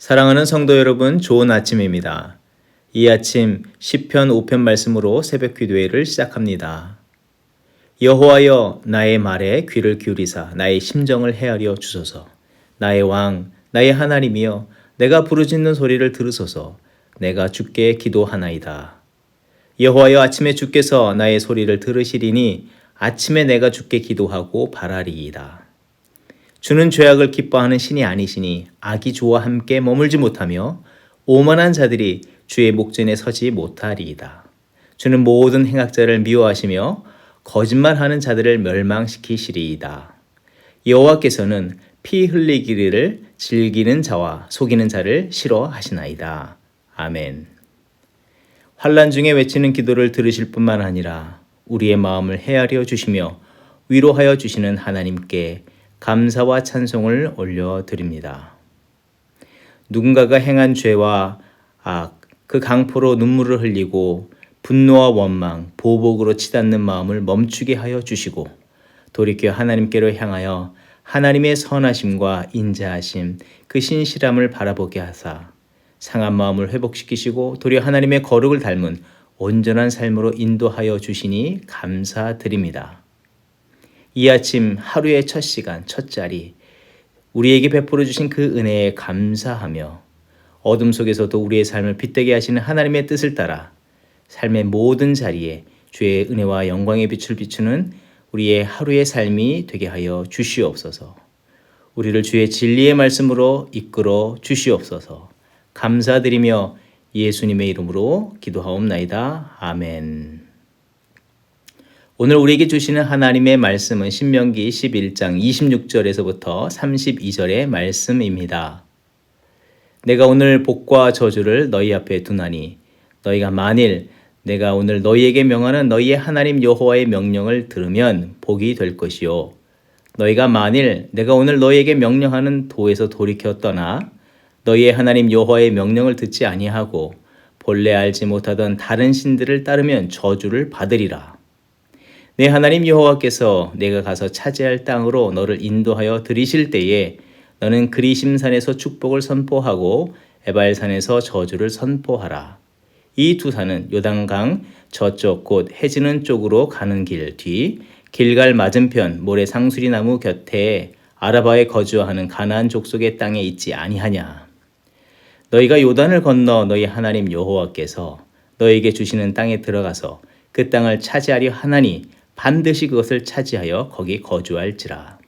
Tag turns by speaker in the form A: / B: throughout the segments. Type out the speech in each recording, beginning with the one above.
A: 사랑하는 성도 여러분, 좋은 아침입니다. 이 아침 시편 5편 말씀으로 새벽 기도회를 시작합니다. 여호와여, 나의 말에 귀를 기울이사 나의 심정을 헤아려 주소서. 나의 왕, 나의 하나님이여, 내가 부르짖는 소리를 들으소서. 내가 주께 기도하나이다. 여호와여, 아침에 주께서 나의 소리를 들으시리니 아침에 내가 주께 기도하고 바라리이다. 주는 죄악을 기뻐하는 신이 아니시니 악이 주와 함께 머물지 못하며 오만한 자들이 주의 목전에 서지 못하리이다. 주는 모든 행악자를 미워하시며 거짓말하는 자들을 멸망시키시리이다. 여호와께서는 피 흘리기를 즐기는 자와 속이는 자를 싫어하시나이다. 아멘. 환난 중에 외치는 기도를 들으실 뿐만 아니라 우리의 마음을 헤아려 주시며 위로하여 주시는 하나님께 감사와 찬송을 올려드립니다. 누군가가 행한 죄와 악, 그 강포로 눈물을 흘리고 분노와 원망, 보복으로 치닫는 마음을 멈추게 하여 주시고 돌이켜 하나님께로 향하여 하나님의 선하심과 인자하심, 그 신실함을 바라보게 하사 상한 마음을 회복시키시고 도리어 하나님의 거룩을 닮은 온전한 삶으로 인도하여 주시니 감사드립니다. 이 아침 하루의 첫 시간, 첫 자리, 우리에게 베풀어 주신 그 은혜에 감사하며 어둠 속에서도 우리의 삶을 빛되게 하시는 하나님의 뜻을 따라 삶의 모든 자리에 주의 은혜와 영광의 빛을 비추는 우리의 하루의 삶이 되게 하여 주시옵소서. 우리를 주의 진리의 말씀으로 이끌어 주시옵소서. 감사드리며 예수님의 이름으로 기도하옵나이다. 아멘. 오늘 우리에게 주시는 하나님의 말씀은 신명기 11장 26절에서부터 32절의 말씀입니다. 내가 오늘 복과 저주를 너희 앞에 두나니 너희가 만일 내가 오늘 너희에게 명하는 너희의 하나님 여호와의 명령을 들으면 복이 될 것이요. 너희가 만일 내가 오늘 너희에게 명령하는 도에서 돌이켜 떠나 너희의 하나님 여호와의 명령을 듣지 아니하고 본래 알지 못하던 다른 신들을 따르면 저주를 받으리라. 내 하나님 여호와께서 내가 가서 차지할 땅으로 너를 인도하여 들이실 때에 너는 그리심산에서 축복을 선포하고 에발산에서 저주를 선포하라. 이 두 산은 요단강 저쪽 곧 해지는 쪽으로 가는 길 뒤 길갈 맞은편 모래 상수리 나무 곁에 아라바에 거주하는 가나안 족속의 땅에 있지 아니하냐. 너희가 요단을 건너 너희 하나님 여호와께서 너희에게 주시는 땅에 들어가서 그 땅을 차지하려 하나니 반드시 그것을 차지하여 거기 거주할지라.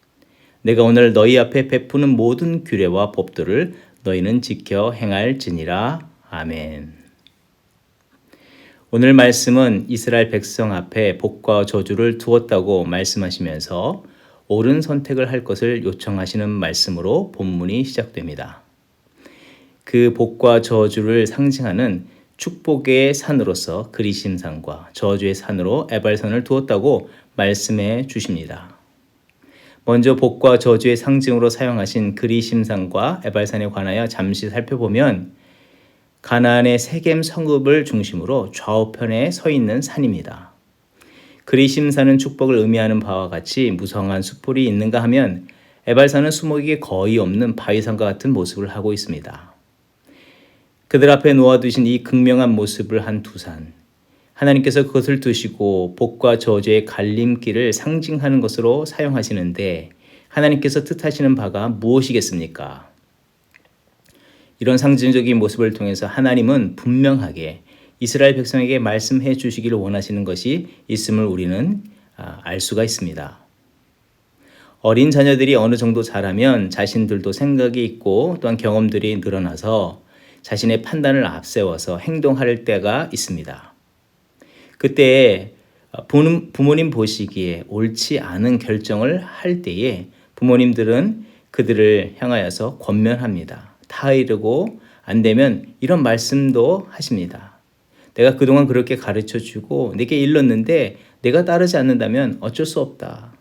A: 내가 오늘 너희 앞에 베푸는 모든 규례와 법도를 너희는 지켜 행할지니라. 아멘. 오늘 말씀은 이스라엘 백성 앞에 복과 저주를 두었다고 말씀하시면서 옳은 선택을 할 것을 요청하시는 말씀으로 본문이 시작됩니다. 그 복과 저주를 상징하는 축복의 산으로서 그리심산과 저주의 산으로 에발산을 두었다고 말씀해 주십니다. 먼저 복과 저주의 상징으로 사용하신 그리심산과 에발산에 관하여 잠시 살펴보면 가나안의 세겜 성읍을 중심으로 좌우편에 서 있는 산입니다. 그리심산은 축복을 의미하는 바와 같이 무성한 수풀이 있는가 하면 에발산은 수목이 거의 없는 바위산과 같은 모습을 하고 있습니다. 그들 앞에 놓아두신 이 극명한 모습을 한 두 산, 하나님께서 그것을 두시고 복과 저주의 갈림길을 상징하는 것으로 사용하시는데 하나님께서 뜻하시는 바가 무엇이겠습니까? 이런 상징적인 모습을 통해서 하나님은 분명하게 이스라엘 백성에게 말씀해 주시기를 원하시는 것이 있음을 우리는 알 수가 있습니다. 어린 자녀들이 어느 정도 자라면 자신들도 생각이 있고 또한 경험들이 늘어나서 자신의 판단을 앞세워서 행동할 때가 있습니다. 그때 부모님 보시기에 옳지 않은 결정을 할 때에 부모님들은 그들을 향하여서 권면합니다. 타이르고 안 되면 이런 말씀도 하십니다. 내가 그동안 그렇게 가르쳐주고 내게 일렀는데 내가 따르지 않는다면 어쩔 수 없다.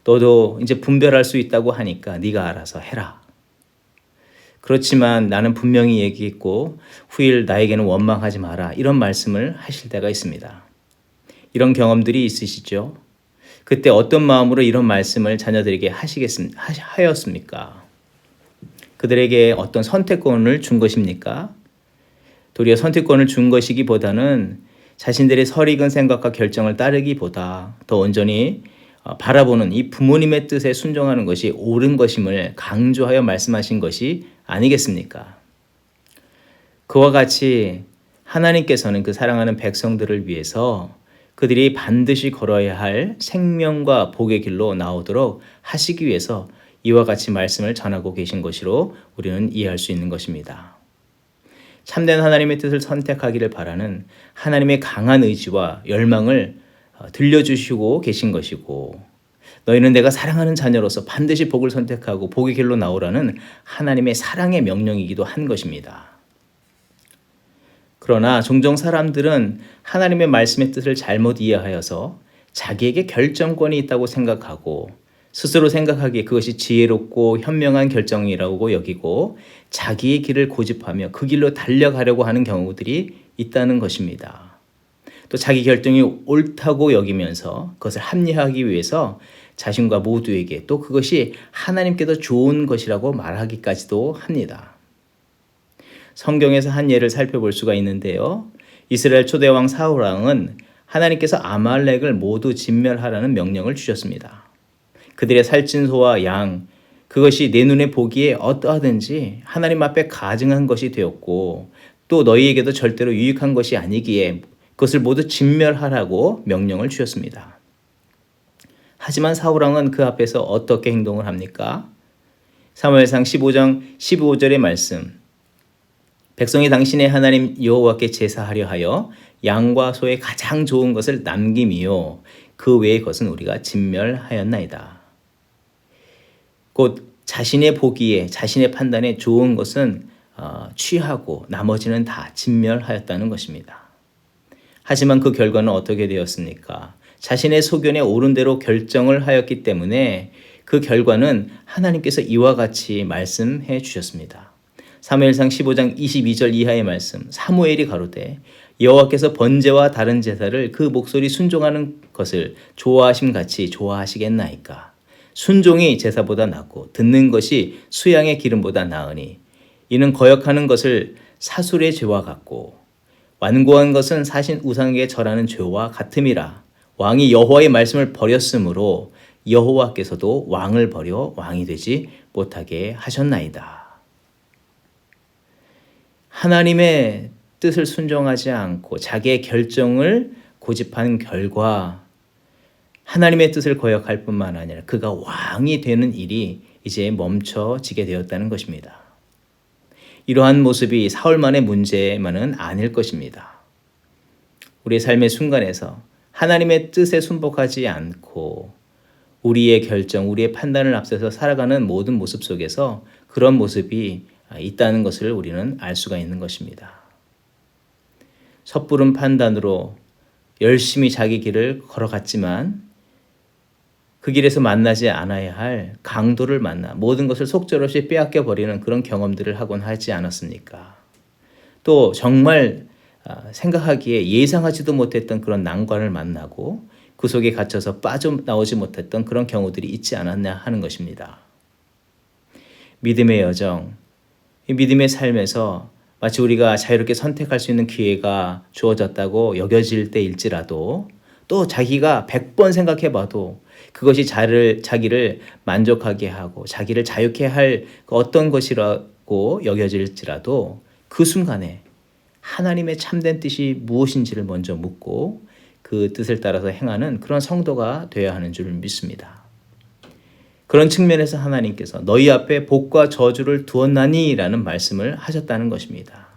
A: 너도 이제 분별할 수 있다고 하니까 네가 알아서 해라. 그렇지만 나는 분명히 얘기했고 후일 나에게는 원망하지 마라. 이런 말씀을 하실 때가 있습니다. 이런 경험들이 있으시죠? 그때 어떤 마음으로 이런 말씀을 자녀들에게 하였습니까? 그들에게 어떤 선택권을 준 것입니까? 도리어 선택권을 준 것이기보다는 자신들의 설익은 생각과 결정을 따르기보다 더 온전히 바라보는 이 부모님의 뜻에 순종하는 것이 옳은 것임을 강조하여 말씀하신 것이 아니겠습니까? 그와 같이 하나님께서는 그 사랑하는 백성들을 위해서 그들이 반드시 걸어야 할 생명과 복의 길로 나오도록 하시기 위해서 이와 같이 말씀을 전하고 계신 것으로 우리는 이해할 수 있는 것입니다. 참된 하나님의 뜻을 선택하기를 바라는 하나님의 강한 의지와 열망을 들려주시고 계신 것이고, 너희는 내가 사랑하는 자녀로서 반드시 복을 선택하고 복의 길로 나오라는 하나님의 사랑의 명령이기도 한 것입니다. 그러나 종종 사람들은 하나님의 말씀의 뜻을 잘못 이해하여서 자기에게 결정권이 있다고 생각하고 스스로 생각하기에 그것이 지혜롭고 현명한 결정이라고 여기고 자기의 길을 고집하며 그 길로 달려가려고 하는 경우들이 있다는 것입니다. 또 자기 결정이 옳다고 여기면서 그것을 합리화하기 위해서 자신과 모두에게 또 그것이 하나님께도 좋은 것이라고 말하기까지도 합니다. 성경에서 한 예를 살펴볼 수가 있는데요. 이스라엘 초대왕 사울왕은 하나님께서 아말렉을 모두 진멸하라는 명령을 주셨습니다. 그들의 살찐소와 양, 그것이 내 눈에 보기에 어떠하든지 하나님 앞에 가증한 것이 되었고 또 너희에게도 절대로 유익한 것이 아니기에 그것을 모두 진멸하라고 명령을 주셨습니다. 하지만 사울왕은 그 앞에서 어떻게 행동을 합니까? 사무엘상 15장 15절의 말씀, 백성이 당신의 하나님 여호와께 제사하려 하여 양과 소의 가장 좋은 것을 남김이요 그 외의 것은 우리가 진멸하였나이다. 곧 자신의 보기에 자신의 판단에 좋은 것은 취하고 나머지는 다 진멸하였다는 것입니다. 하지만 그 결과는 어떻게 되었습니까? 자신의 소견에 옳은 대로 결정을 하였기 때문에 그 결과는 하나님께서 이와 같이 말씀해 주셨습니다. 사무엘상 15장 22절 이하의 말씀, 사무엘이 가로되 여호와께서 번제와 다른 제사를 그 목소리 순종하는 것을 좋아하심 같이 좋아하시겠나이까? 순종이 제사보다 낫고 듣는 것이 수양의 기름보다 나으니 이는 거역하는 것을 사술의 죄와 같고 완고한 것은 사신 우상에게 절하는 죄와 같음이라. 왕이 여호와의 말씀을 버렸으므로 여호와께서도 왕을 버려 왕이 되지 못하게 하셨나이다. 하나님의 뜻을 순종하지 않고 자기의 결정을 고집한 결과 하나님의 뜻을 거역할 뿐만 아니라 그가 왕이 되는 일이 이제 멈춰지게 되었다는 것입니다. 이러한 모습이 사울만의 문제만은 아닐 것입니다. 우리의 삶의 순간에서 하나님의 뜻에 순복하지 않고 우리의 결정, 우리의 판단을 앞세서 살아가는 모든 모습 속에서 그런 모습이 있다는 것을 우리는 알 수가 있는 것입니다. 섣부른 판단으로 열심히 자기 길을 걸어갔지만 그 길에서 만나지 않아야 할 강도를 만나 모든 것을 속절없이 빼앗겨 버리는 그런 경험들을 하곤 하지 않았습니까? 또 정말 생각하기에 예상하지도 못했던 그런 난관을 만나고 그 속에 갇혀서 빠져나오지 못했던 그런 경우들이 있지 않았냐 하는 것입니다. 믿음의 여정, 이 믿음의 삶에서 마치 우리가 자유롭게 선택할 수 있는 기회가 주어졌다고 여겨질 때일지라도 또 자기가 100번 생각해봐도 그것이 자기를 만족하게 하고 자기를 자유케 할 어떤 것이라고 여겨질지라도 그 순간에 하나님의 참된 뜻이 무엇인지를 먼저 묻고 그 뜻을 따라서 행하는 그런 성도가 되어야 하는 줄 믿습니다. 그런 측면에서 하나님께서 너희 앞에 복과 저주를 두었나니 라는 말씀을 하셨다는 것입니다.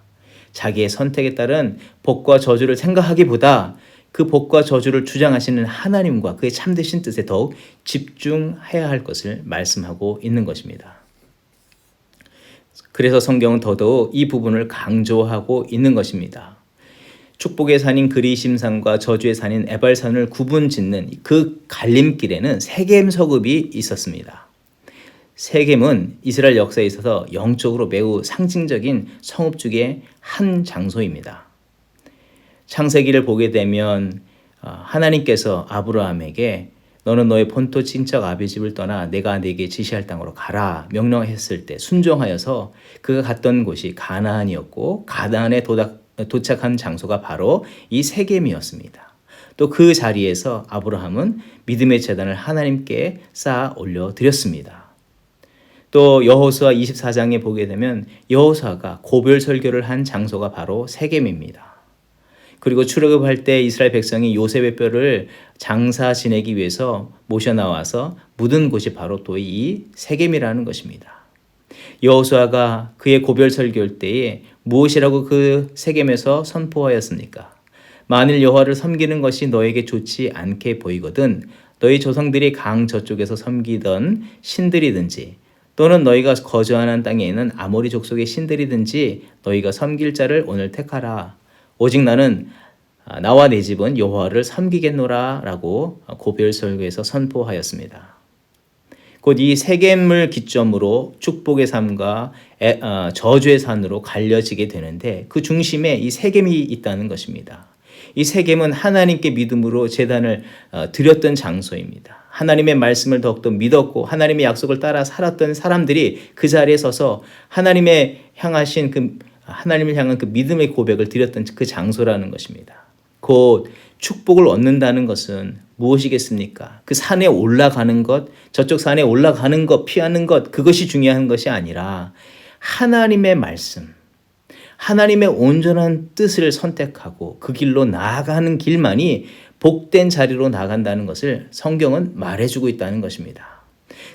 A: 자기의 선택에 따른 복과 저주를 생각하기보다 그 복과 저주를 주장하시는 하나님과 그의 참되신 뜻에 더욱 집중해야 할 것을 말씀하고 있는 것입니다. 그래서 성경은 더더욱 이 부분을 강조하고 있는 것입니다. 축복의 산인 그리심산과 저주의 산인 에발산을 구분짓는 그 갈림길에는 세겜 서급이 있었습니다. 세겜은 이스라엘 역사에 있어서 영적으로 매우 상징적인 성읍 중의 한 장소입니다. 창세기를 보게 되면 하나님께서 아브라함에게 너는 너의 본토 친척 아비 집을 떠나 내가 네게 지시할 땅으로 가라 명령했을 때 순종하여서 그가 갔던 곳이 가나안이었고 가나안에 도착한 장소가 바로 이 세겜이었습니다. 또 그 자리에서 아브라함은 믿음의 제단을 하나님께 쌓아 올려드렸습니다. 또 여호수아 24장에 보게 되면 여호수아가 고별 설교를 한 장소가 바로 세겜입니다. 그리고 출애굽할 때 이스라엘 백성이 요셉의 뼈를 장사 지내기 위해서 모셔 나와서 묻은 곳이 바로 또 이 세겜이라는 것입니다. 여호수아가 그의 고별 설교할 때에 무엇이라고 그 세겜에서 선포하였습니까? 만일 여호와를 섬기는 것이 너에게 좋지 않게 보이거든 너희 조상들이 강 저쪽에서 섬기던 신들이든지 또는 너희가 거주하는 땅에 있는 아모리 족속의 신들이든지 너희가 섬길 자를 오늘 택하라. 오직 나는 나와 내 집은 여호와를 섬기겠노라 라고 고별 설교에서 선포하였습니다. 곧 이 세겜을 기점으로 축복의 삶과 저주의 산으로 갈려지게 되는데 그 중심에 이 세겜이 있다는 것입니다. 이 세겜은 하나님께 믿음으로 제단을 드렸던 장소입니다. 하나님의 말씀을 더욱더 믿었고 하나님의 약속을 따라 살았던 사람들이 그 자리에 서서 하나님을 향한 그 믿음의 고백을 드렸던 그 장소라는 것입니다. 곧 축복을 얻는다는 것은 무엇이겠습니까? 그 산에 올라가는 것, 저쪽 산에 올라가는 것, 피하는 것, 그것이 중요한 것이 아니라 하나님의 말씀, 하나님의 온전한 뜻을 선택하고 그 길로 나아가는 길만이 복된 자리로 나간다는 것을 성경은 말해주고 있다는 것입니다.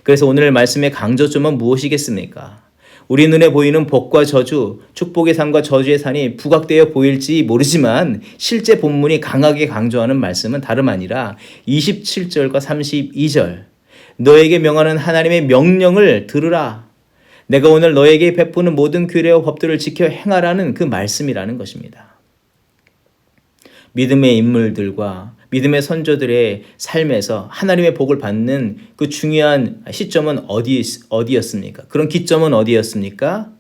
A: 그래서 오늘 말씀의 강조점은 무엇이겠습니까? 우리 눈에 보이는 복과 저주, 축복의 산과 저주의 산이 부각되어 보일지 모르지만 실제 본문이 강하게 강조하는 말씀은 다름 아니라 27절과 32절 너에게 명하는 하나님의 명령을 들으라. 내가 오늘 너에게 베푸는 모든 규례와 법들을 지켜 행하라는 그 말씀이라는 것입니다. 믿음의 인물들과 믿음의 선조들의 삶에서 하나님의 복을 받는 그 중요한 시점은 어디였습니까? 그런 기점은 어디였습니까?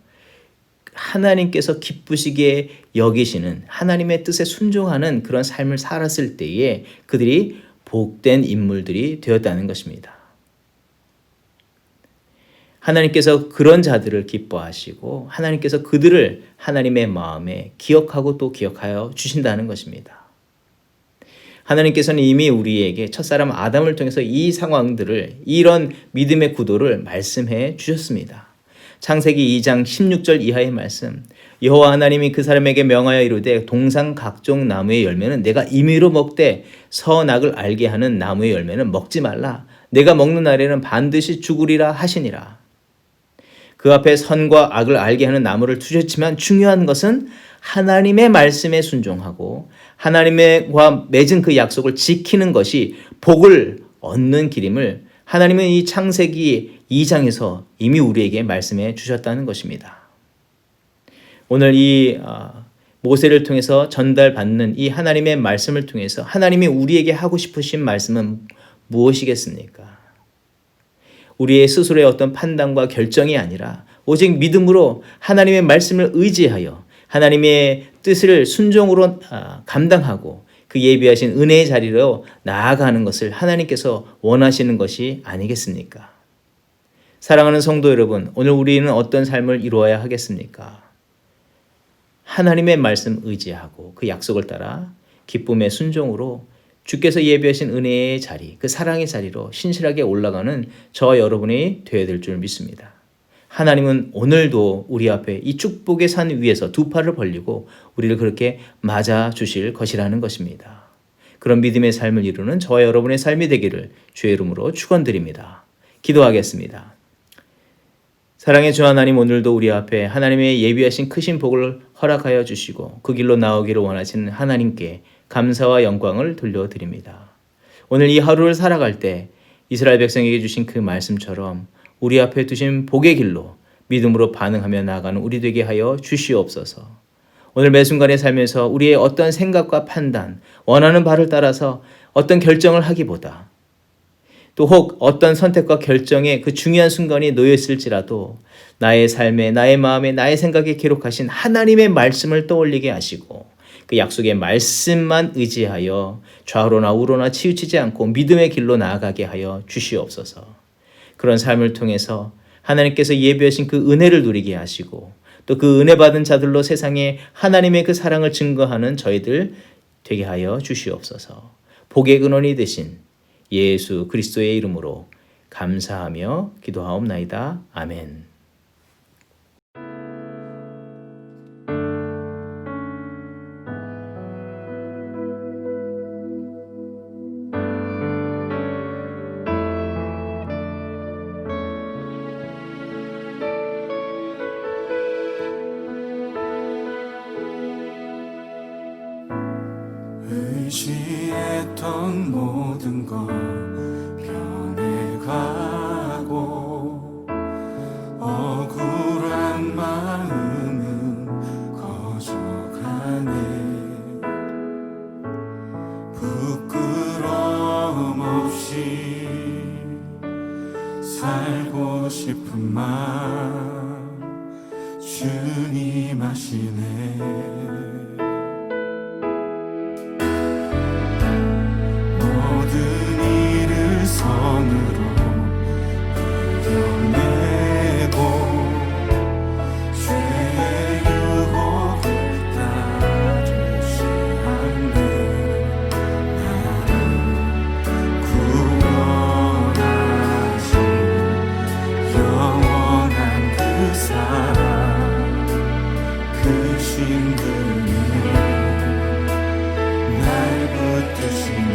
A: 하나님께서 기쁘시게 여기시는 하나님의 뜻에 순종하는 그런 삶을 살았을 때에 그들이 복된 인물들이 되었다는 것입니다. 하나님께서 그런 자들을 기뻐하시고 하나님께서 그들을 하나님의 마음에 기억하고 또 기억하여 주신다는 것입니다. 하나님께서는 이미 우리에게 첫사람 아담을 통해서 이 상황들을 이런 믿음의 구도를 말씀해 주셨습니다. 창세기 2장 16절 이하의 말씀 여호와 하나님이 그 사람에게 명하여 이르되 동상 각종 나무의 열매는 내가 임의로 먹되 선악을 알게 하는 나무의 열매는 먹지 말라. 내가 먹는 날에는 반드시 죽으리라 하시니라. 그 앞에 선과 악을 알게 하는 나무를 두셨지만 중요한 것은 하나님의 말씀에 순종하고 하나님과 맺은 그 약속을 지키는 것이 복을 얻는 길임을 하나님은 이 창세기 2장에서 이미 우리에게 말씀해 주셨다는 것입니다. 오늘 이 모세를 통해서 전달받는 이 하나님의 말씀을 통해서 하나님이 우리에게 하고 싶으신 말씀은 무엇이겠습니까? 우리의 스스로의 어떤 판단과 결정이 아니라 오직 믿음으로 하나님의 말씀을 의지하여 하나님의 뜻을 순종으로 감당하고 그 예비하신 은혜의 자리로 나아가는 것을 하나님께서 원하시는 것이 아니겠습니까? 사랑하는 성도 여러분, 오늘 우리는 어떤 삶을 이루어야 하겠습니까? 하나님의 말씀 의지하고 그 약속을 따라 기쁨의 순종으로 주께서 예비하신 은혜의 자리, 그 사랑의 자리로 신실하게 올라가는 저와 여러분이 되어야 될 줄 믿습니다. 하나님은 오늘도 우리 앞에 이 축복의 산 위에서 두 팔을 벌리고 우리를 그렇게 맞아 주실 것이라는 것입니다. 그런 믿음의 삶을 이루는 저와 여러분의 삶이 되기를 주의 이름으로 축원드립니다. 기도하겠습니다. 사랑의 주 하나님, 오늘도 우리 앞에 하나님의 예비하신 크신 복을 허락하여 주시고 그 길로 나오기를 원하시는 하나님께 감사와 영광을 돌려드립니다. 오늘 이 하루를 살아갈 때 이스라엘 백성에게 주신 그 말씀처럼 우리 앞에 두신 복의 길로 믿음으로 반응하며 나아가는 우리 되게 하여 주시옵소서. 오늘 매 순간의 삶에서 우리의 어떤 생각과 판단, 원하는 바를 따라서 어떤 결정을 하기보다 또 혹 어떤 선택과 결정에 그 중요한 순간이 놓였을지라도 나의 삶에, 나의 마음에, 나의 생각에 기록하신 하나님의 말씀을 떠올리게 하시고 그 약속의 말씀만 의지하여 좌우로나 우로나 치우치지 않고 믿음의 길로 나아가게 하여 주시옵소서. 그런 삶을 통해서 하나님께서 예비하신 그 은혜를 누리게 하시고 또 그 은혜 받은 자들로 세상에 하나님의 그 사랑을 증거하는 저희들 되게 하여 주시옵소서. 복의 근원이 되신 예수 그리스도의 이름으로 감사하며 기도하옵나이다. 아멘.
B: 의지했던 모든 것 변해가고 억울한 마음은 커져가네. 부끄러움 없이 살고 싶은 마음 주님 아시네. 선으로 이겨내고 죄의 유혹을 따르지 않네. 나를 구원하신 영원한 그 사랑 그 신분이 날 붙드시네.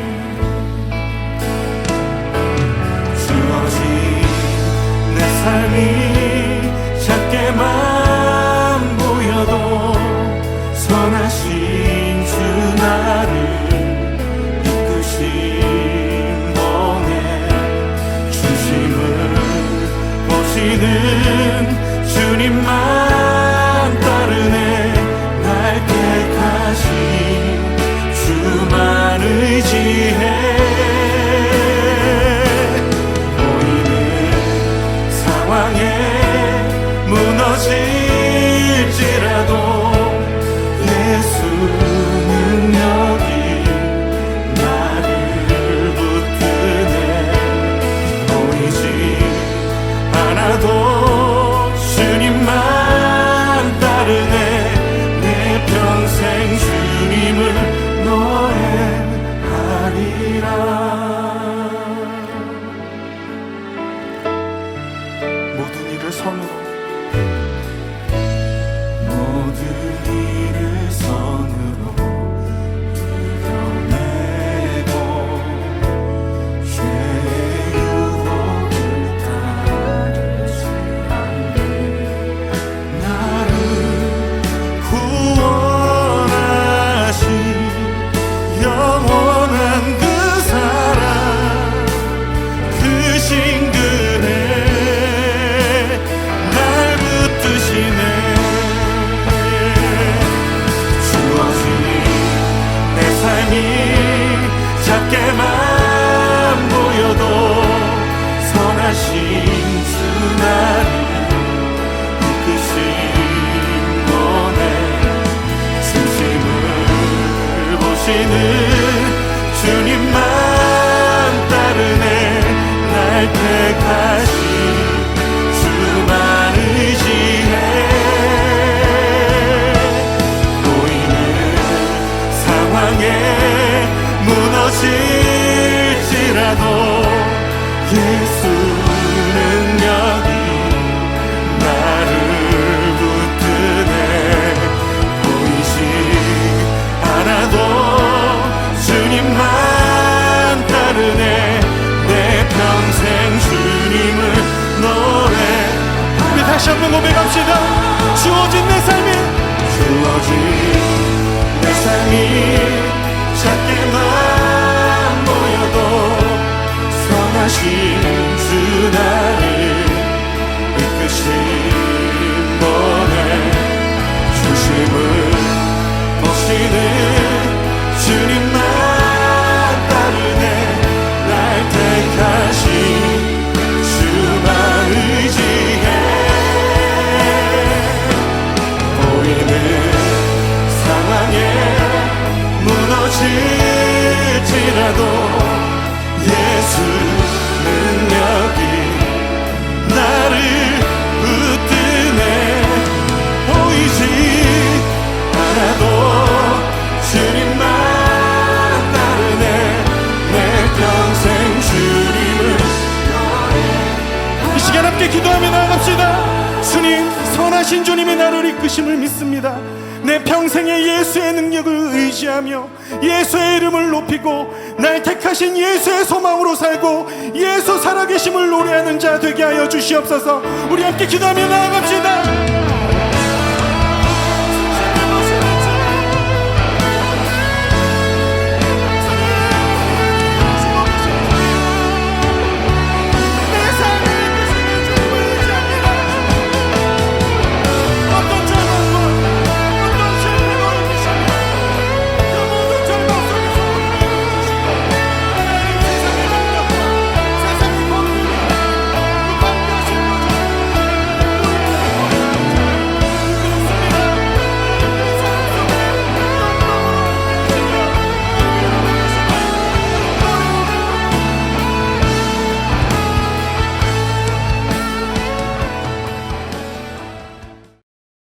B: 내 삶이 작게만 보여도 선하신 주 나를 이끄신 번에 중심을 보시는 주님만 따르네. 날 택하신 주만 의지해. 무너질지라도 예수 능력이 나를 붙드네. 보이지 않아도 주님만 따르네. 내 평생 주님을 노래하리라. 모든 일을 선으로 이겨내고 죄의 유혹을 따르지 않네. 나를 구원하신 영원한 그 사랑 그 신근에 날 붙드시네. 작게만 보여도 선하신 주 나를 이끄신 번에 중심을 보시는 주님만 따르네. 날 택하신 주만 의지해. 보이는 상황에 무너질지라도 예수 능력이 나를 붙드네. 보이지 않아도 주님만 따르네. 내 평생 주님을 노래. 우리 다시 한번 고백합시다. 주어진 내 삶이 작게만 보여도 선하신 주 나를 이끄신 번에 중심을 보시는 주님만 따르네. 날 택하신 주만 의지해. 보이는 상황에 넘어질지라도 예수 능력이 나를 붙드네. 보이지 않아도 주님만 따르네. 내 평생 주님을
C: 이 시간 함께 기도하며 나아갑시다. 주님, 선하신 주님이 나를 이끄심을 믿습니다. 내 평생에 예수의 능력을 의지하며 예수의 이름을 높이고 날 택하신 예수의 소망으로 살고 예수 살아계심을 노래하는 자 되게 하여 주시옵소서. 우리 함께 기도하며 나아갑시다.